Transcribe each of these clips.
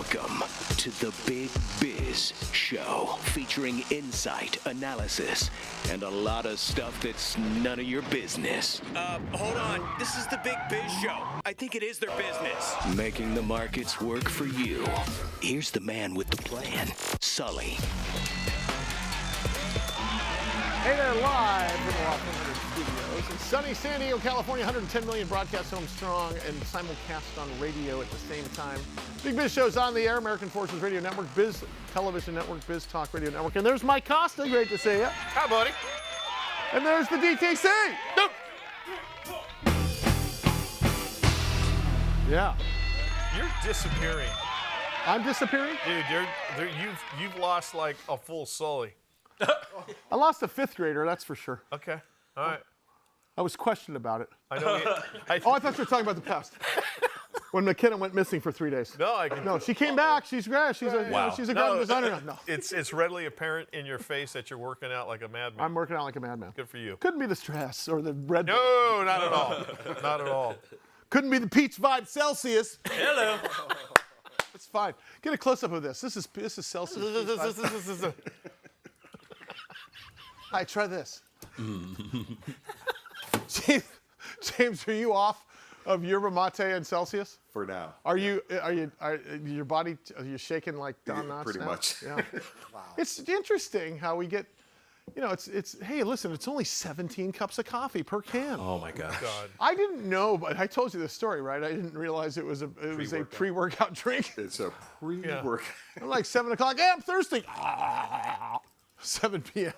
Welcome to the Big Biz Show, featuring insight, analysis, and a lot of stuff that's none of your business. Hold on. This is the Big Biz Show. I think it is their business. Making the markets work for you. Here's the man with the plan, Sully. Hey there, live from the Los Angeles studios in sunny San Diego, California. 110 million broadcast home strong and simulcast on radio at the same time. Big Biz Show's on the air, American Forces Radio Network, Biz Television Network, Biz Talk Radio Network. And there's Mike Costa. Great to see you. Hi, buddy. And there's the DTC. Yeah. You're disappearing. I'm disappearing? Dude, you've lost like a full Sully. I lost a fifth grader, that's for sure. Okay, all right. I was questioned about it. I know. I thought you were talking about the past. When McKenna went missing for 3 days. No, she came back. She's great. She's a graphic designer now. No. It's readily apparent in your face that you're working out like a madman. I'm working out like a madman. Good for you. Couldn't be the stress or the red. No, not at all. Not at all. Couldn't be the peach vibe Celsius. Hello. It's fine. Get a close up of this. This is Celsius. Hi, try this. James, are you off of yerba mate and Celsius? For now. Are you your body? Are you shaking like Don Knotts? Pretty now? much. Yeah. Wow. It's interesting how we get. It's hey, listen, it's only 17 cups of coffee per can. Oh my gosh. God. I didn't know, but I told you this story, right? I didn't realize it was a pre-workout drink. It's a pre-workout. I'm like 7 o'clock. Hey, I'm thirsty. 7 p.m.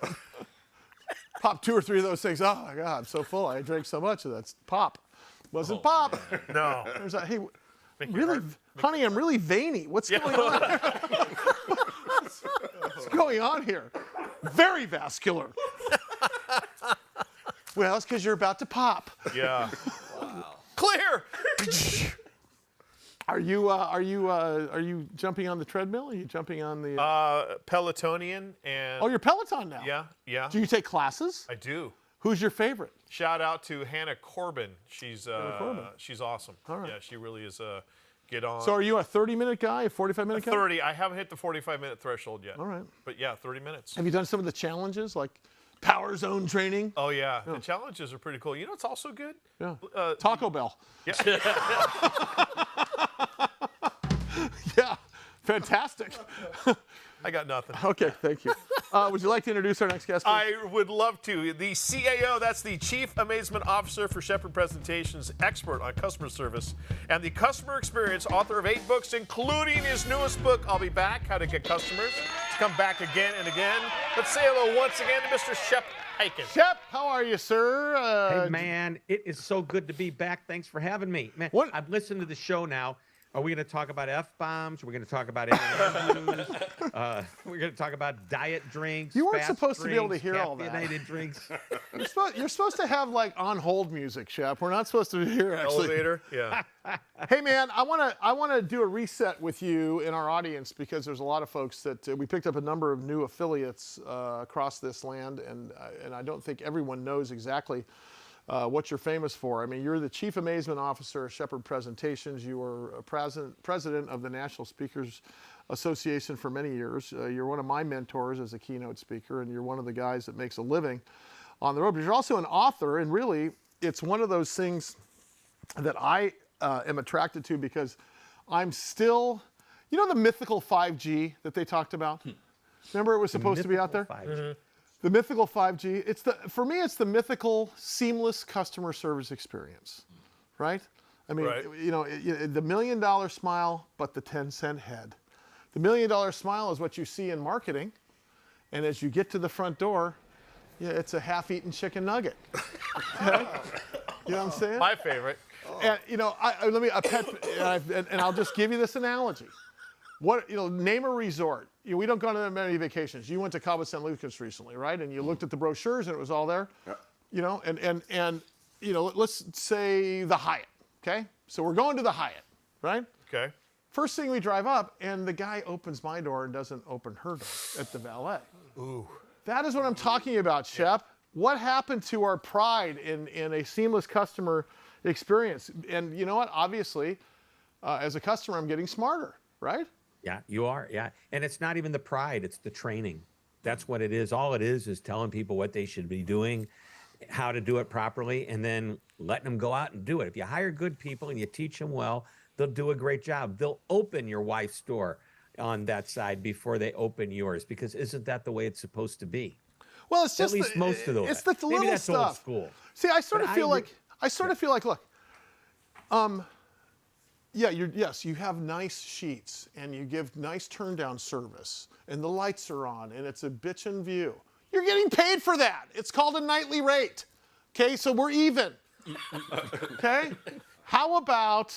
Pop 2 or 3 of those things. Oh my God, I'm so full. I drank so much of that. Pop. Wasn't pop. Man. No. There's that. Hey, really, honey, I'm really veiny. What's going on? What's going on here? Very vascular. Well, it's because you're about to pop. Yeah. Wow. Clear. Are you jumping on the treadmill? Are you jumping on the? Pelotonian and. Oh, you're Peloton now. Yeah. Do you take classes? I do. Who's your favorite? Shout out to Hannah Corbin. She's awesome. All right. Yeah, she really is. Get on. So are you a 30-minute guy, a 45-minute guy? 30. I haven't hit the 45-minute threshold yet. All right. But yeah, 30 minutes. Have you done some of the challenges like power zone training? Oh yeah, the challenges are pretty cool. You know what's also good? Yeah. Taco Bell. Yeah. Yeah. Fantastic. I got nothing. Okay, thank you. Would you like to introduce our next guest, please? I would love to. The CAO, that's the Chief Amazement Officer for Shepard Presentations, expert on customer service and the customer experience, author of 8 books, including his newest book, I'll Be Back, How to Get Customers to Come Back Again and Again. Let's say hello once again to Mr. Shep Hyken. Shep, how are you, sir? Hey, man, it is so good to be back. Thanks for having me. Man, I've listened to the show now. Are we going to talk about F-bombs? We're going to talk about interviews. We're going to talk about diet drinks. You weren't supposed to be able to hear all that. Caffeinated drinks. You're supposed to have like on-hold music, Shep. We're not supposed to hear actually. Elevator, yeah. Hey, man, I want to do a reset with you in our audience because there's a lot of folks that we picked up a number of new affiliates across this land, and I don't think everyone knows exactly what you're famous for. I mean, you're the Chief Amazement Officer of Shepard Presentations. You were president of the National Speakers Association for many years. You're one of my mentors as a keynote speaker, and you're one of the guys that makes a living on the road. But you're also an author, and really, it's one of those things that I am attracted to because I'm still, you know the mythical 5G that they talked about? Remember it was supposed to be out there? 5G. Mm-hmm. The mythical 5G, for me, it's the mythical seamless customer service experience, right? I mean, Right. The $1 million smile, but the 10-cent head. The $1 million smile is what you see in marketing, and as you get to the front door, it's a half-eaten chicken nugget. Okay? You know what I'm saying? My favorite. And and I'll just give you this analogy. Name a resort. We don't go on many vacations. You went to Cabo San Lucas recently, right? And you looked at the brochures and it was all there. Yeah. Let's say the Hyatt, okay? So we're going to the Hyatt, right? Okay. First thing we drive up and the guy opens my door and doesn't open her door at the valet. Ooh. That is what I'm talking about, Shep. What happened to our pride in a seamless customer experience? And you know what? Obviously, as a customer, I'm getting smarter, right? Yeah, you are. Yeah. And it's not even the pride, it's the training. That's what it is. All it is telling people what they should be doing, how to do it properly, and then letting them go out and do it. If you hire good people and you teach them well, they'll do a great job. They'll open your wife's store on that side before they open yours, because isn't that the way it's supposed to be? Well, it's just at least most of those. It's the Maybe little that's stuff. old school. See, I sort But of feel like, look, yeah, yes, you have nice sheets and you give nice turn down service and the lights are on and it's a bitchin' view. You're getting paid for that. It's called a nightly rate. Okay, so we're even. Okay? How about,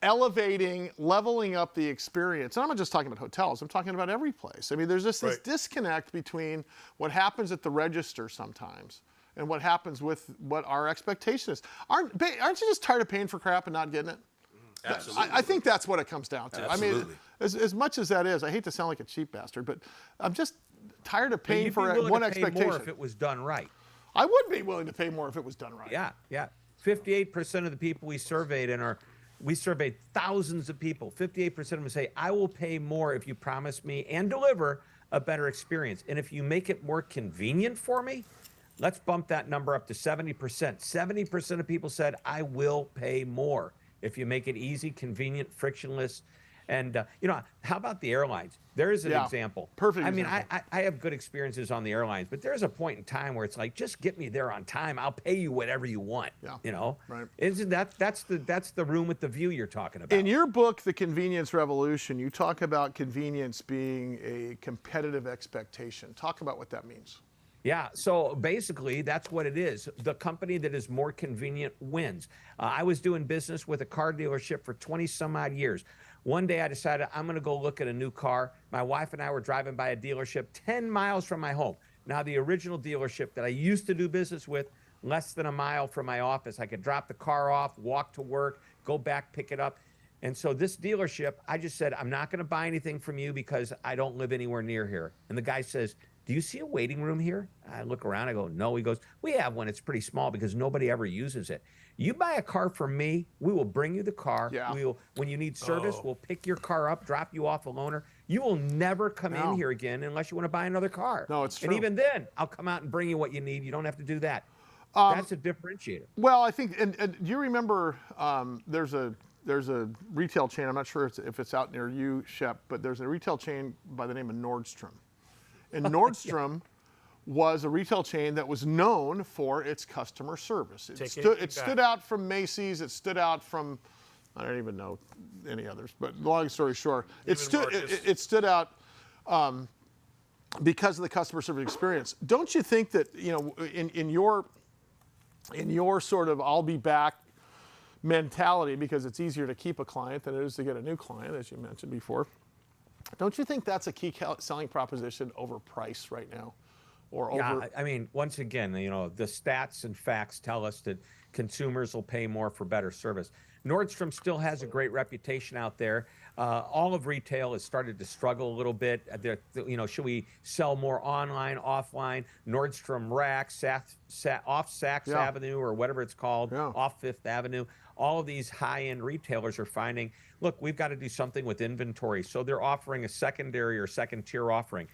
elevating, leveling up the experience? And I'm not just talking about hotels, I'm talking about every place. I mean, there's just this disconnect between what happens at the register sometimes and what happens with what our expectation is. Aren't you just tired of paying for crap and not getting it? Absolutely. I think that's what it comes down to. Absolutely. I mean, as much as that is, I hate to sound like a cheap bastard, but I'm just tired of But paying you'd be for willing one to pay expectation. more if it was done right. I would be willing to pay more if it was done right. Yeah, yeah. 58% of the people we surveyed we surveyed thousands of people. 58% of them say, I will pay more if you promise me and deliver a better experience. And if you make it more convenient for me, let's bump that number up to 70%. 70% of people said, I will pay more if you make it easy, convenient, frictionless. And, how about the airlines? There is an example. Perfect I mean, example. I have good experiences on the airlines, but there's a point in time where it's like, just get me there on time. I'll pay you whatever you want. Yeah. Right. Isn't that's the room with the view you're talking about? In your book, The Convenience Revolution, you talk about convenience being a competitive expectation. Talk about what that means. Yeah, so basically that's what it is. The company that is more convenient wins. I was doing business with a car dealership for 20 some odd years. One day I decided I'm going to go look at a new car. My wife and I were driving by a dealership 10 miles from my home. Now, the original dealership that I used to do business with, less than a mile from my office. I could drop the car off, walk to work, go back, pick it up. And so this dealership, I just said, I'm not going to buy anything from you because I don't live anywhere near here. And the guy says, do you see a waiting room here? I look around, I go, no. He goes, we have one. It's pretty small because nobody ever uses it. You buy a car from me, we will bring you the car. Yeah. When you need service, we'll pick your car up, drop you off a loaner. You will never come in here again unless you want to buy another car. No, it's true. And even then, I'll come out and bring you what you need. You don't have to do that. That's a differentiator. Well, I think, and do you remember there's a retail chain, I'm not sure if it's out near you, Shep, but there's a retail chain by the name of Nordstrom. And Nordstrom was a retail chain that was known for its customer service. It stood out from Macy's. It stood out from, I don't even know any others, but long story short, it stood out because of the customer service experience. Don't you think that, in your sort of I'll be back mentality, because it's easier to keep a client than it is to get a new client, as you mentioned before, don't you think that's a key selling proposition over price right now? Yeah, I mean, once again, the stats and facts tell us that consumers will pay more for better service. Nordstrom still has a great reputation out there. All of retail has started to struggle a little bit. Should we sell more online, offline? Nordstrom Rack, off Saks Avenue, or whatever it's called, off Fifth Avenue. All of these high-end retailers are finding, look, we've got to do something with inventory. So they're offering a secondary or second-tier offering.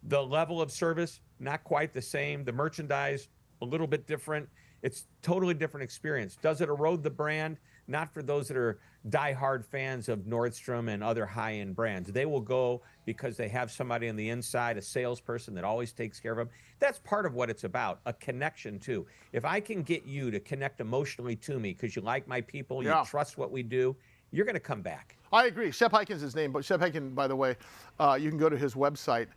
The level of service, not quite the same. The merchandise, a little bit different. It's totally different experience. Does it erode the brand? Not for those that are diehard fans of Nordstrom and other high-end brands. They will go because they have somebody on the inside, a salesperson that always takes care of them. That's part of what it's about, a connection too. If I can get you to connect emotionally to me because you like my people, you trust what we do, you're going to come back. I agree. Shep Hyken is his name, but Shep Hyken, by the way, you can go to his website,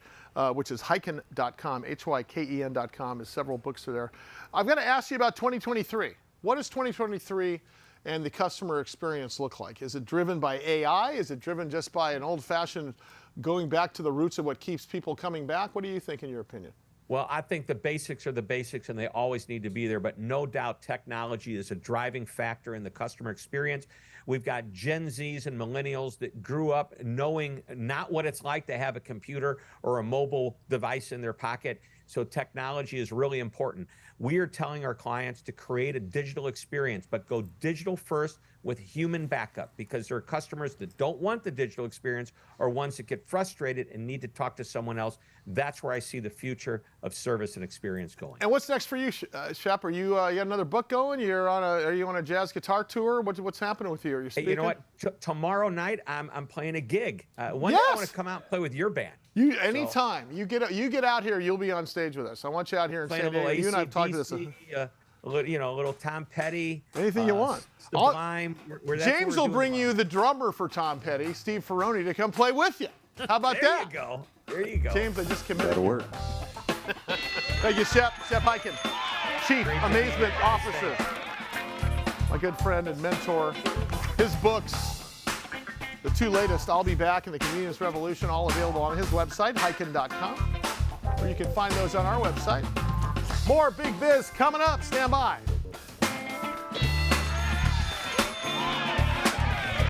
which is hyken.com, HYKEN.com. There's several books are there. I've got to ask you about 2023. What does 2023 and the customer experience look like? Is it driven by AI? Is it driven just by an old-fashioned going back to the roots of what keeps people coming back? What do you think, in your opinion? Well, I think the basics are the basics, and they always need to be there. But no doubt technology is a driving factor in the customer experience. We've got Gen Zs and millennials that grew up knowing not what it's like to have a computer or a mobile device in their pocket. So technology is really important. We are telling our clients to create a digital experience, but go digital first with human backup, because there are customers that don't want the digital experience or ones that get frustrated and need to talk to someone else. That's where I see the future of service and experience going. And what's next for you, Shep? Are you got another book going? Are you on a jazz guitar tour? What's happening with you? Are you speaking? Hey, you know what? Tomorrow night I'm playing a gig. One day I want to come out and play with your band. Anytime you get out here, you'll be on stage with us. I want you out here in San Diego. You and I have talked this. A little Tom Petty. Anything you want. Sublime. James will bring you the drummer for Tom Petty, Steve Ferroni, to come play with you. How about that? There you go. James, I just committed. That'll work. Thank you, Shep Hyken, Chief Amazement Officer. My good friend and mentor. His books, the two latest, I'll Be Back and The Convenience Revolution, all available on his website, hyken.com. Or you can find those on our website. More Big Biz coming up. Stand by.